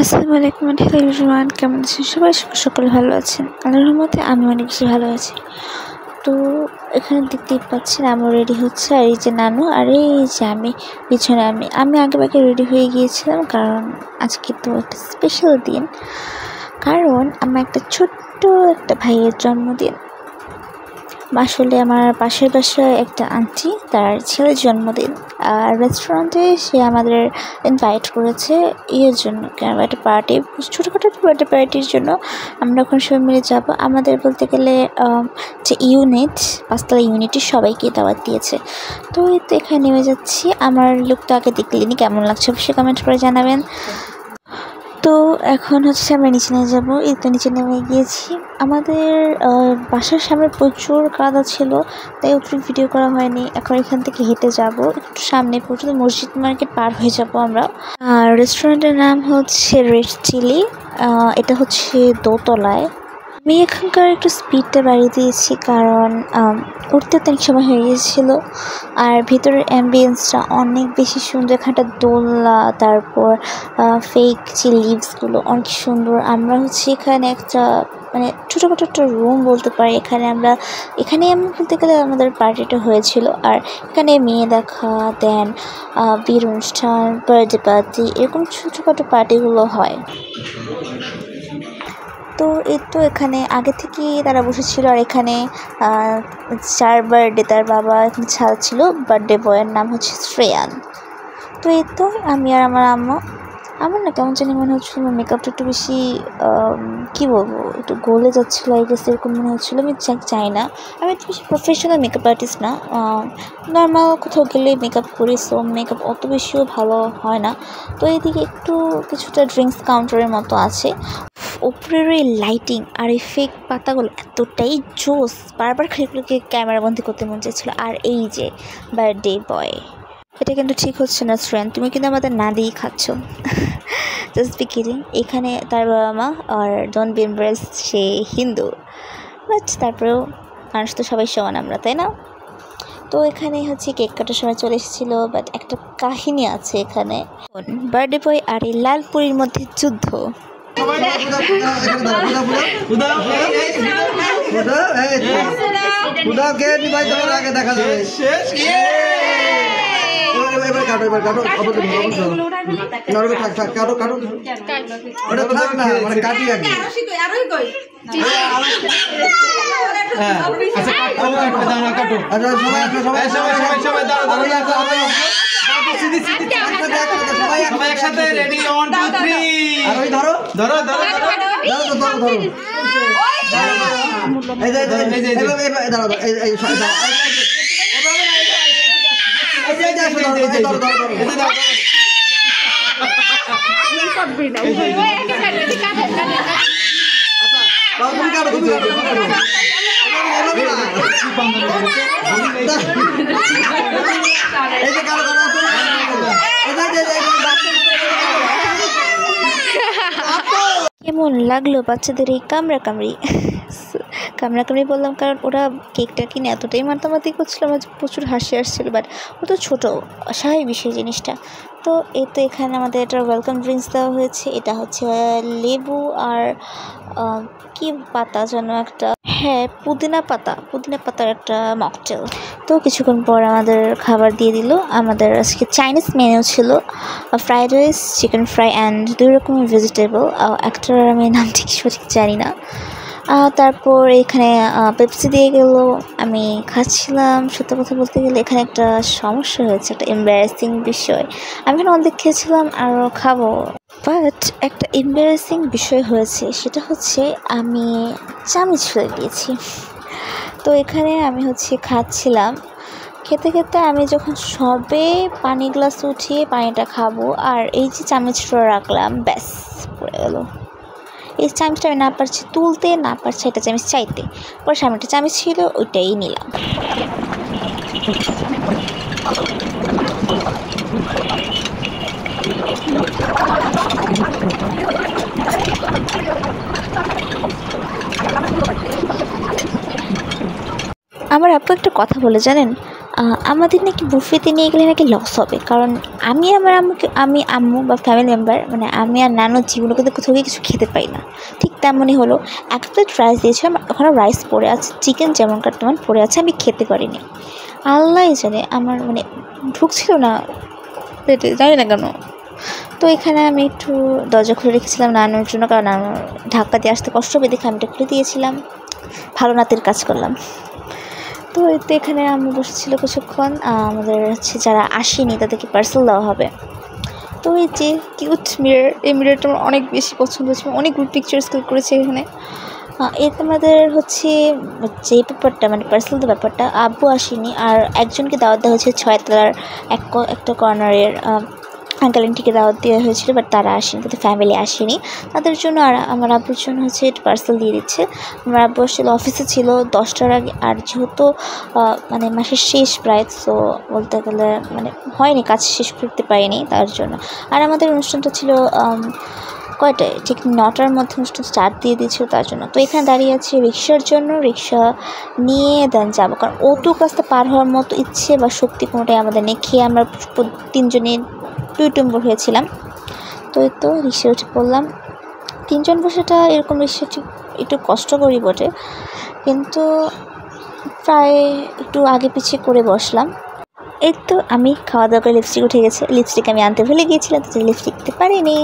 আসসালামু আলাইকুম এভরিওয়ান, কেমন আছেন সবাই? সকলে ভালো আছেন? আল্লাহর রহমতে আমি অনেক বেশি ভালো আছি। তো এখানে দেখতেই পাচ্ছেন আমার রেডি হচ্ছে, আর এই যে নানু, আর এই যে আমি পিছনে আমি আগে রেডি হয়ে গিয়েছিলাম, কারণ আজকে তো একটা স্পেশাল দিন, কারণ আমার ছোট্ট একটা ভাইয়ের জন্মদিন। আসলে আমার পাশের বাসায় একটা আন্টি, তার ছেলের জন্মদিন, আর রেস্টুরেন্টে সে আমাদের ইনভাইট করেছে এর জন্য, কেন একটা পার্টি, ছোটোখাটো একটা পার্টির জন্য আমরা ওখানে সবাই মিলে যাবো। আমাদের বলতে গেলে যে ইউনিট, 5তলা ইউনিটের সবাইকে দাওয়াত দিয়েছে। তো এই তো এখানে নেমে যাচ্ছি। আমার লুকটা আগে দেখলেনি, কেমন লাগছে অবশ্যই কমেন্ট করে জানাবেন। তো এখন হচ্ছে আমরা নিচে নিয়ে যাবো। এই তো নিচে নেমে গিয়েছি। আমাদের বাসার সামনে প্রচুর কাদা ছিল, তাই অতিরিক্ত ভিডিও করা হয়নি। এখন এখান থেকে হেঁটে যাব একটু সামনে পর্যন্ত, মসজিদ মার্কেট পার হয়ে যাব আমরা। আর রেস্টুরেন্টের নাম হচ্ছে রেড চিলি, এটা হচ্ছে দোতলায়। আমি এখানকার একটু স্পিডটা বাড়িয়ে দিয়েছি, কারণ উঠতে অনেক সময় হয়ে গিয়েছিলো। আর ভিতরের অ্যাম্বিয়েন্সটা অনেক বেশি সুন্দর। এখানটা দোলনা, তারপর ফেক যে লিভসগুলো অনেক সুন্দর। আমরা হচ্ছে এখানে একটা ছোটোখাটো একটা রুম বলতে পারি। এখানেই আমরা বলতে গেলে আমাদের পার্টিটা হয়েছিল। আর এখানে মেয়ে দেখা, দেন বিয়ের অনুষ্ঠান, বার্থডে পার্টি, এরকম ছোটোখাটো পার্টিগুলো হয়। তো এই তো এখানে আগে থেকেই তারা বসেছিল। আর এখানে যার বার্থডে, তার বাবা এখানে ছাড়া ছিল, বার্থডে বয়ের নাম হচ্ছে শ্রেয়ান। তো এই তো আমি আর আমার আম্মা। আমার না কেমন জানি মনে হচ্ছিলো আমার মেকআপটা একটু বেশি কী বলবো, একটু গলে যাচ্ছিলো, আই গেস এরকম মনে হচ্ছিলো। আমি চাই না, আমি একটু বেশি প্রফেশনাল মেকআপ আর্টিস্ট না, নর্মাল কোথাও গেলে মেকআপ করি, সো মেকআপ অত বেশিও ভালো হয় না। তো এইদিকে একটু কিছুটা ড্রিঙ্কস কাউন্টারের মতো আছে। উপরের এই লাইটিং আর এই ফেক পাতাগুলো এতটাই জোস, বারবার খেলগুলোকে ক্যামেরা বন্দি করতে মন চাইছিল। আর এই যে বার্থডে বয়, এটা কিন্তু ঠিক হচ্ছে না শ্রেয়ান, তুমি কিন্তু আমাদের না দিয়েই খাচ্ছ। Just be kidding. এখানে তার বাবা মা, আর ডোন্ট বি এমব্রেস, সে হিন্দু, বাট তারপরেও মানুষ তো সবাই সমান আমরা, তাই না? তো এখানে হচ্ছে কেক কাটার সময় চলে এসেছিলো, বাট একটা কাহিনী আছে এখানে। বার্থডে বয় আর এই লালপুরীর মধ্যে যুদ্ধ। একসাথে রেডি, 1 2 3 আর ওই ধরো ধরো ধরো ধরো ধরো ধরো এই যে ধরো কেমন লাগলো বাচ্চাদের এই কামড়াকামড়ি বললাম, কারণ ওরা কেকটা কিনে এতটাই মাতামাতি করছিল, আমার প্রচুর হাসি আসছিল। বাট ও তো ছোটো, স্বাভাবিক বিষয় জিনিসটা। তো এই তো এখানে আমাদের একটা ওয়েলকাম ড্রিঙ্কস দেওয়া হয়েছে। এটা হচ্ছে লেবু আর কি পাতা যেন একটা, হ্যাঁ পুদিনা পাতার একটা মকটেল। তো কিছুক্ষণ পর আমাদের খাবার দিয়ে দিল। আমাদের আজকে চাইনিজ মেনু ছিল, fried rice, chicken fry and 2 রকমের ভেজিটেবল। একটার আমি নাম ঠিক সঠিক জানি না। তারপর এখানে পেপসি দিয়ে গেল, আমি খাচ্ছিলাম। সত্য কথা বলতে গেলে এখানে একটা সমস্যা হয়েছে, একটা এম্বারাসিং বিষয়। আমি এখানে অনেক খেয়েছিলাম, আরও খাবো, বাট একটা এম্বারাসিং বিষয় হয়েছে, সেটা হচ্ছে আমি চামচ ফেলে দিয়েছি। তো এখানে আমি খাচ্ছিলাম, খেতে খেতে আমি যখন সবে পানি গ্লাস উঠিয়ে পানিটা খাবো, আর এই যে চামচটা রাখলাম, ব্যাস পড়ে গেল। এই চামচটা আমি না পারছি তুলতে, না পারছি একটা চামচ চাইতে। পরে সামনে একটা চামচ ছিল, ওইটাই নিলাম। আমার আপু একটা কথা বলে জানেন, আমাদের নাকি বুফেতে নিয়ে গেলে নাকি লস হবে, কারণ আম্মু বা ফ্যামিলি মেম্বার মানে আমি আর নানু জীবনে কিন্তু কোথাও গিয়ে কিছু খেতে পাই না। ঠিক তেমনই হলো, এক প্লেট রাইস দিয়েছিলাম, ওখানে রাইস পড়ে আছে, চিকেন যেমনকার তেমন পড়ে আছে, আমি খেতে পারিনি। আল্লাহ জানে আমার মানে ঢুকছিল না পেটে, জানি না কেন। তো এখানে আমি একটু দরজা খুলে রেখেছিলাম নানুর জন্য, কারণ নানু ধাক্কা দিয়ে আসতে কষ্ট হবে দেখে আমি এটা খুলে দিয়েছিলাম। ভালো নাতের কাজ করলাম। তো এখানে আমি বসেছিল কিছুক্ষণ, আমাদের হচ্ছে যারা আসেনি তাদেরকে পার্সেল দেওয়া হবে। তো এই যে কিউট মিরর, এই মিররটা আমার অনেক বেশি পছন্দ হয়েছে, অনেকগুলো পিকচার্স ক্লিক করেছে এখানে। এতে আমাদের হচ্ছে যে ব্যাপারটা মানে পার্সেলের ব্যাপারটা, আব্বু আসেনি, আর একজনকে দাওয়াত দেওয়া হয়েছে 6 তলার একটা কর্নারের আঙ্কেল আন্টিকে দাওয়াত দেওয়া হয়েছিল, বাট তারা আসেনি, কিন্তু ফ্যামিলি আসেনি তাদের জন্য। আর আমার আব্বুর জন্য হচ্ছে পার্সেল দিয়ে দিচ্ছে। আমার আব্বু আসলে অফিসে ছিল 10টার আগে, আর যেহেতু মানে মাসের শেষ প্রায়, সো বলতে গেলে মানে হয়নি, কাজ শেষ করতে পারিনি তার জন্য। আর আমাদের অনুষ্ঠানটা ছিল কয়টায়, ঠিক 9টার মধ্যে অনুষ্ঠান স্টার্ট দিয়ে দিয়েছিল তার জন্য। তো এখানে দাঁড়িয়ে আছি রিক্সার জন্য, রিক্সা নিয়ে দেন যাবো, কারণ ওটুকু রাস্তা পার হওয়ার মতো ইচ্ছে বা শক্তি কোনোটাই আমাদের নেই। খেয়ে আমরা 3জনে টুইটুম্বর হয়েছিলাম। তো এই তো রিক্সায় উঠে পড়লাম। 3জন বসেটা এরকম রিক্সা একটু কষ্টকরই বটে, কিন্তু প্রায় একটু আগে পিছিয়ে করে বসলাম। এই তো আমি খাওয়া দাওয়া করে লিপস্টিক উঠে গেছে, লিপস্টিক আমি আনতে ভুলে গিয়েছিলাম, তো লিপস্টিক দিতে পারিনি।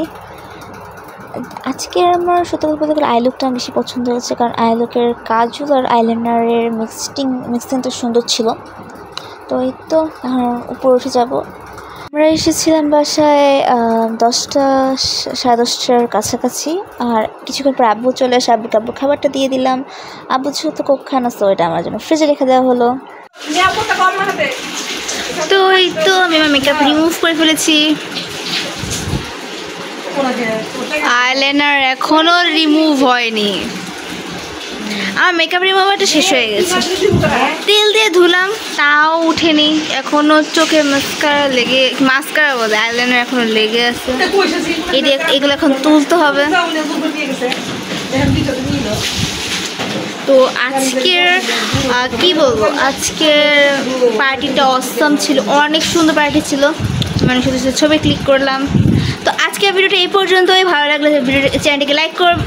আজকে আমার সত্যি বলতে গেলে আই লুকটা বেশি পছন্দ হয়েছে, কারণ আই লুকের কাজল আর আইলাইনারের মিক্সিংটা সুন্দর ছিল। তো এই তো এখন উপরে উঠে যাব। আমরা এসেছিলাম বাসায় 10টা 10:30টার কাছাকাছি, আর কিছুক্ষণ পর আব্বু চলে আসে, আব্বুকে খাবারটা দিয়ে দিলাম। আব্বু যেহেতু কোক খায় না, তো এটা আমার জন্য ফ্রিজে রেখে দেওয়া হলো। তো এই তো আমি আমার মেকআপ রিমুভ করে ফেলেছি, আইলাইনার এখনও রিমুভ হয়নি, আমার মেকআপ রিমুভারটা শেষ হয়ে গেছে, তেল দিয়ে ধুলাম তাও উঠেনি, এখনও চোখে মাস্কারা বলে আইলাইনার এখনও লেগে আছে। এগুলো এখন তুলতে হবে। তো আজকের কি বলবো, আজকের পার্টিটা অসাম ছিল, অনেক সুন্দর পার্টি ছিল, মানে শুধু ছবি ক্লিক করলাম। তো আজকের ভিডিওটা এই পর্যন্তই। ভালো লাগলে চ্যানেলটিকে লাইক করবেন,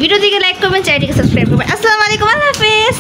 ভিডিওটিকে লাইক করবেন, চ্যানেলটিকে সাবস্ক্রাইব করবেন। আসসালামু আলাইকুম, আল্লাহ হাফেজ।